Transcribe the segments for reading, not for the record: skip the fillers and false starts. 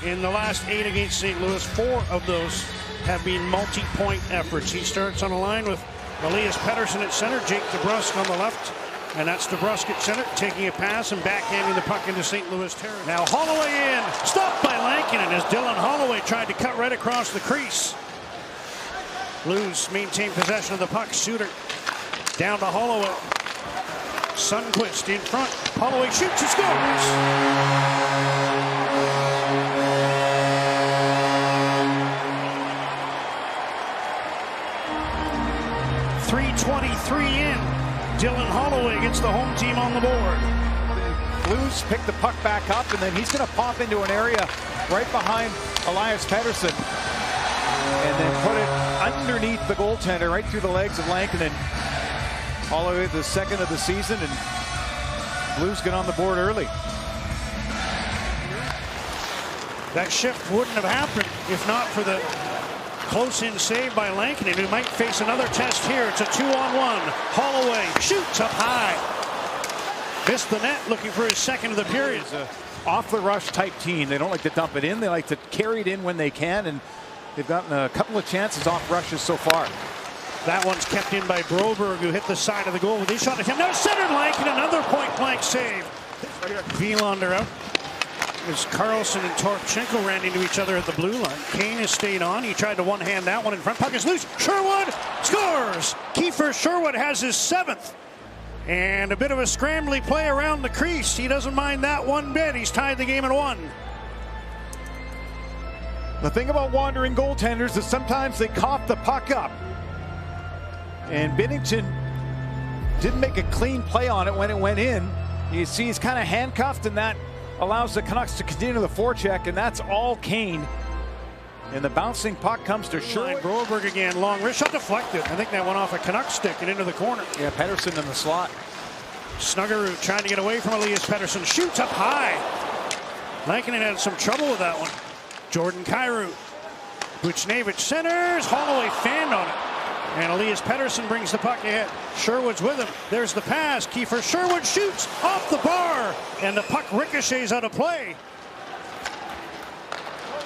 in the last 8 against St. Louis. 4 of those have been multi-point efforts. He starts on a line with Elias Pettersson at center, Jake DeBrusk on the left, and that's DeBrusk at center, taking a pass and backhanding the puck into St. Louis territory. Now Holloway in, stopped by Lankinen as Dylan Holloway tried to cut right across the crease. Blues maintain possession of the puck. Suter down to Holloway. Sundqvist in front. Holloway shoots and scores. 3:23 in. Dylan Holloway gets the home team on the board. Blues pick the puck back up, and then he's going to pop into an area right behind Elias Pettersson and then put it underneath the goaltender, right through the legs of Lankinen. Holloway, the second of the season, and Blues get on the board early. That shift wouldn't have happened if not for the close-in save by Lankinen, who might face another test here. It's a 2-on-1. Holloway shoots up high. Missed the net, looking for his second of the period. It's a off-the-rush type team. They don't like to dump it in. They like to carry it in when they can, and they've gotten a couple of chances off rushes so far. That one's kept in by Broberg, who hit the side of the goal with his shot at him. Now centered Lankinen, another point-blank save. Wielander out. As Carlson and Torpchenko ran into each other at the blue line. Kane has stayed on. He tried to one-hand that one in front. Puck is loose. Sherwood scores! Kiefer Sherwood has his 7th. And a bit of a scrambly play around the crease. He doesn't mind that one bit. He's tied the game at 1. The thing about wandering goaltenders is sometimes they cough the puck up. And Binnington didn't make a clean play on it when it went in. You see he's kind of handcuffed, and that allows the Canucks to continue the forecheck, and that's all Kane. And the bouncing puck comes to Sherwood. Broberg again, long wrist shot deflected. I think that went off a Canucks stick and into the corner. Yeah, Pettersson in the slot. Snuggerud trying to get away from Elias Pettersson. Shoots up high. Lankinen had some trouble with that one. Jordan Kyrou. Buchnevich centers. Holloway fanned on it. And Elias Pettersson brings the puck ahead. Sherwood's with him. There's the pass. Kiefer Sherwood shoots off the bar. And the puck ricochets out of play.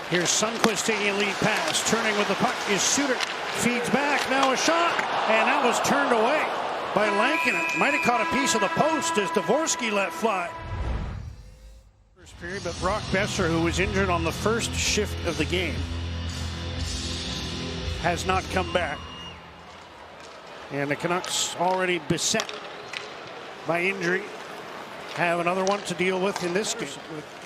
Here's Sundqvist taking a lead pass. Turning with the puck is Suter. Feeds back. Now a shot. And that was turned away by Lankinen. Might have caught a piece of the post as Dvorsky let fly. First period, but Brock Besser, who was injured on the first shift of the game, has not come back. And the Canucks, already beset by injury, have another one to deal with in this game.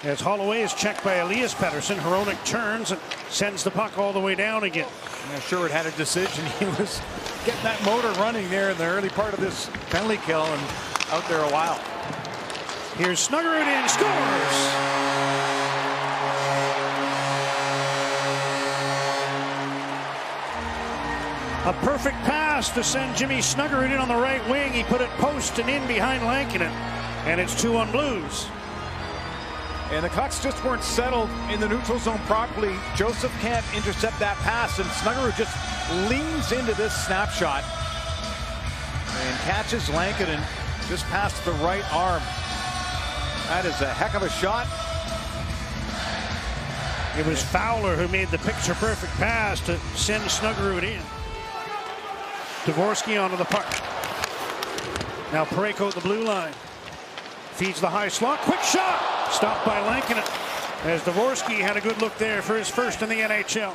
As Holloway is checked by Elias Pettersson, Hronek turns and sends the puck all the way down again. Yeah, Sherwood had a decision. He was getting that motor running there in the early part of this penalty kill and out there a while. Here's Snuggerud in, scores! A perfect pass to send Jimmy Snuggerud in on the right wing. He put it post and in behind Lankinen. And it's 2-on Blues. And the Canucks just weren't settled in the neutral zone properly. Joseph can't intercept that pass, and Snuggerud just leans into this snapshot and catches Lankinen just past the right arm. That is a heck of a shot. It was Fowler who made the picture-perfect pass to send Snuggerud in. Dvorsky onto the puck. Now Parayko at the blue line. Feeds the high slot. Quick shot! Stopped by Lankinen. As Dvorsky had a good look there for his first in the NHL.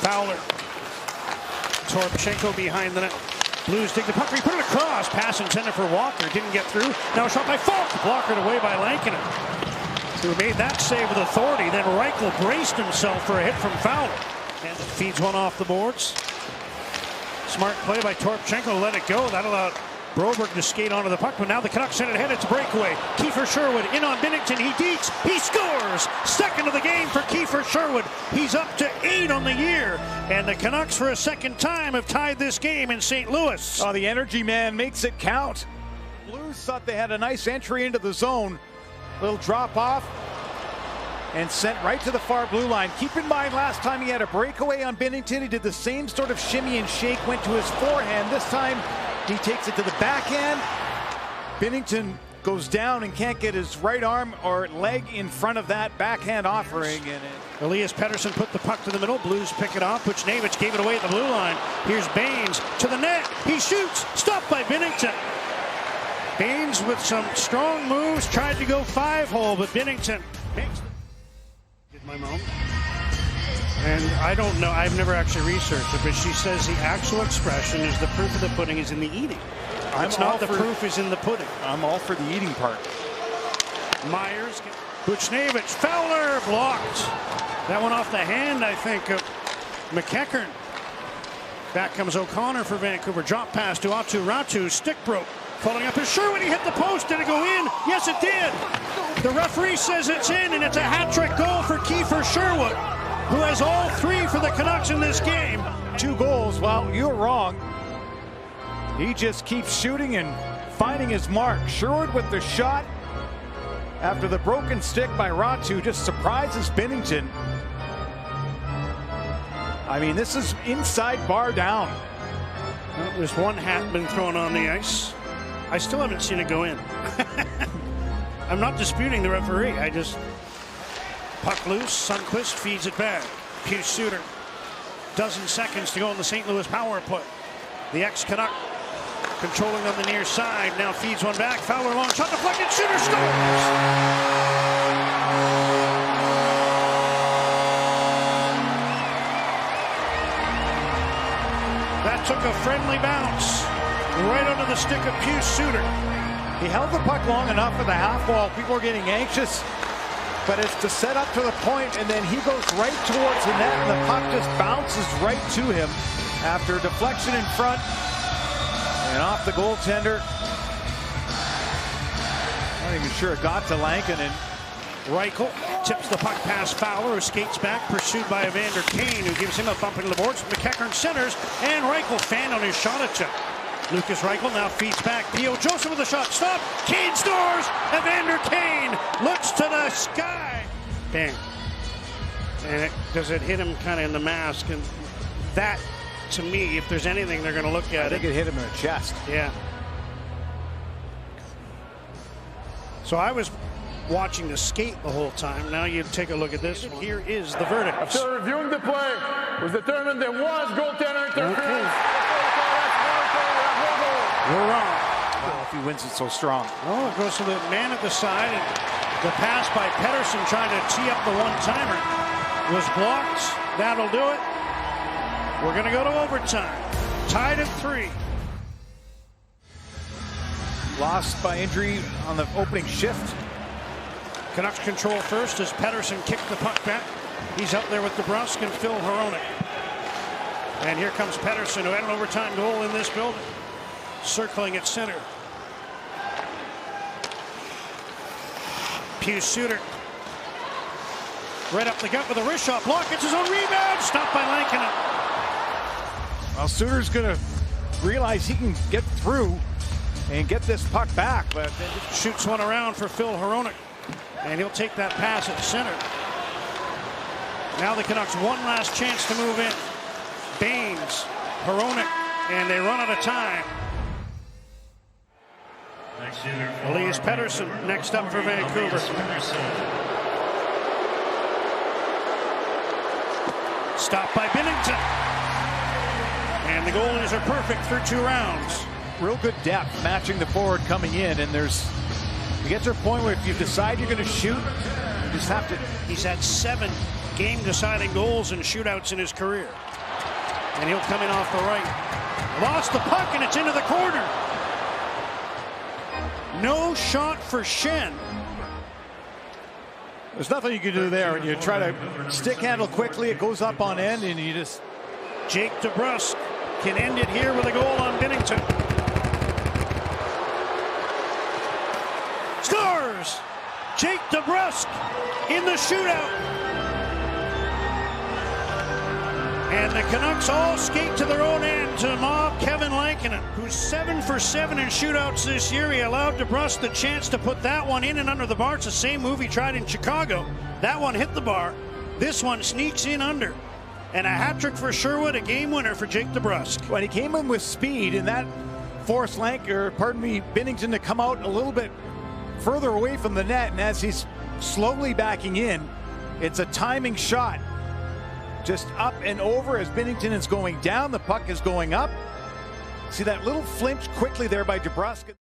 Fowler. Torpchenko behind the net. Blues dig the puck. He put it across. Pass intended for Walker. Didn't get through. Now a shot by Falk. Blockered away by Lankinen, who made that save with authority. Then Reichel braced himself for a hit from Fowler. And feeds one off the boards. Smart play by Torpchenko. Let it go. That allowed Broberg to skate onto the puck. But now the Canucks send it ahead. It's a breakaway. Kiefer Sherwood in on Binnington. He deeks. He scores. Second of the game for Kiefer Sherwood. He's up to 8 on the year. And the Canucks, for a second time, have tied this game in St. Louis. Oh, the energy man makes it count. Blues thought they had a nice entry into the zone. Little drop off. And sent right to the far blue line. Keep in mind, last time he had a breakaway on Binnington. He did the same sort of shimmy and shake, went to his forehand. This time, he takes it to the backhand. Binnington goes down and can't get his right arm or leg in front of that backhand offering. And Elias Pettersson put the puck to the middle. Blues pick it off. Buchnevich gave it away at the blue line. Here's Baines to the net. He shoots. Stopped by Binnington. Baines with some strong moves. Tried to go 5-hole, but Binnington makes it. My mom. And I don't know. I've never actually researched it, but she says the actual expression is the proof of the pudding is in the eating. It's not the proof is in the pudding. I'm all for the eating part. Myers, Buchnevich, Fowler blocked. That one off the hand, I think, of McEachern. Back comes O'Connor for Vancouver. Drop pass to Ratu. Stick broke. Following up is Sherwood. He hit the post. Did it go in? Yes, it did. The referee says it's in, and it's a hat-trick goal for Kiefer Sherwood, who has all 3 for the Canucks in this game. 2 goals. Well, you're wrong. He just keeps shooting and finding his mark. Sherwood with the shot after the broken stick by Ratu just surprises Binnington. I mean, this is inside bar down. Well, there's one hat been thrown on the ice. I still haven't seen it go in. I'm not disputing the referee. I just... Puck loose. Sundqvist feeds it back. Pius Suter. Dozen seconds to go in the St. Louis power play. The ex-Canuck controlling on the near side. Now feeds one back. Fowler long shot deflected. Suter scores! That took a friendly bounce right under the stick of Pius Suter. He held the puck long enough for the half wall. People are getting anxious. But it's to set up to the point, and then he goes right towards the net, and the puck just bounces right to him after a deflection in front and off the goaltender. Not even sure it got to Lankinen. Reichel tips the puck past Fowler, who skates back, pursued by Evander Kane, who gives him a bump into the boards. McEachern centers, and Reichel fanned on his shot attempt. Lucas Reichel now feeds back. Theo Joseph with a shot. Stop. Kane scores. Evander Kane looks to the sky. Bang. And does it hit him kind of in the mask? And that, to me, if there's anything they're going to look at, I think it hit him in the chest. Yeah. So I was watching the skate the whole time. Now you take a look at this. Here is the verdict. After reviewing the play, it was determined there was goaltender interference. Okay. You're wrong. Well, if he wins it so strong. Oh, it goes to the man at the side, and the pass by Pettersson trying to tee up the one-timer was blocked. That'll do it. We're going to go to overtime. Tied at 3. Lost by injury on the opening shift. Canucks control first as Pettersson kicked the puck back. He's up there with DeBrusk and Phil Hronek. And here comes Pettersson, who had an overtime goal in this building. Circling at center. Pius Suter. Right up the gut with a wrist shot. Block. It's his own rebound. Stopped by Lankinen. Well, Suter's going to realize he can get through and get this puck back. But shoots one around for Phil Hronek. And he'll take that pass at center. Now the Canucks one last chance to move in. Baines, Hronek, and they run out of time. Elias Pettersson next up for Vancouver. Stopped by Binnington. And the goalies are perfect through 2 rounds. Real good depth matching the forward coming in, and you get to a point where if you decide you're going to shoot, you just have to. He's had 7 game-deciding goals and shootouts in his career. And he'll come in off the right. Lost the puck, and it's into the corner. No shot for Schenn. There's nothing you can do there. When you try to stick handle quickly, it goes up on end, and you just... Jake DeBrusk can end it here with a goal on Binnington. Scores! Jake DeBrusk in the shootout. And the Canucks all skate to their own end to mob Kevin Lankinen, who's 7 for 7 in shootouts this year. He allowed DeBrusk the chance to put that one in and under the bar. It's the same move he tried in Chicago. That one hit the bar. This one sneaks in under. And a hat trick for Sherwood, a game winner for Jake DeBrusk. When he came in with speed, and that forced Binnington to come out a little bit further away from the net, and as he's slowly backing in, it's a timing shot. Just up and over as Binnington is going down, the puck is going up. See that little flinch quickly there by DeBrusk.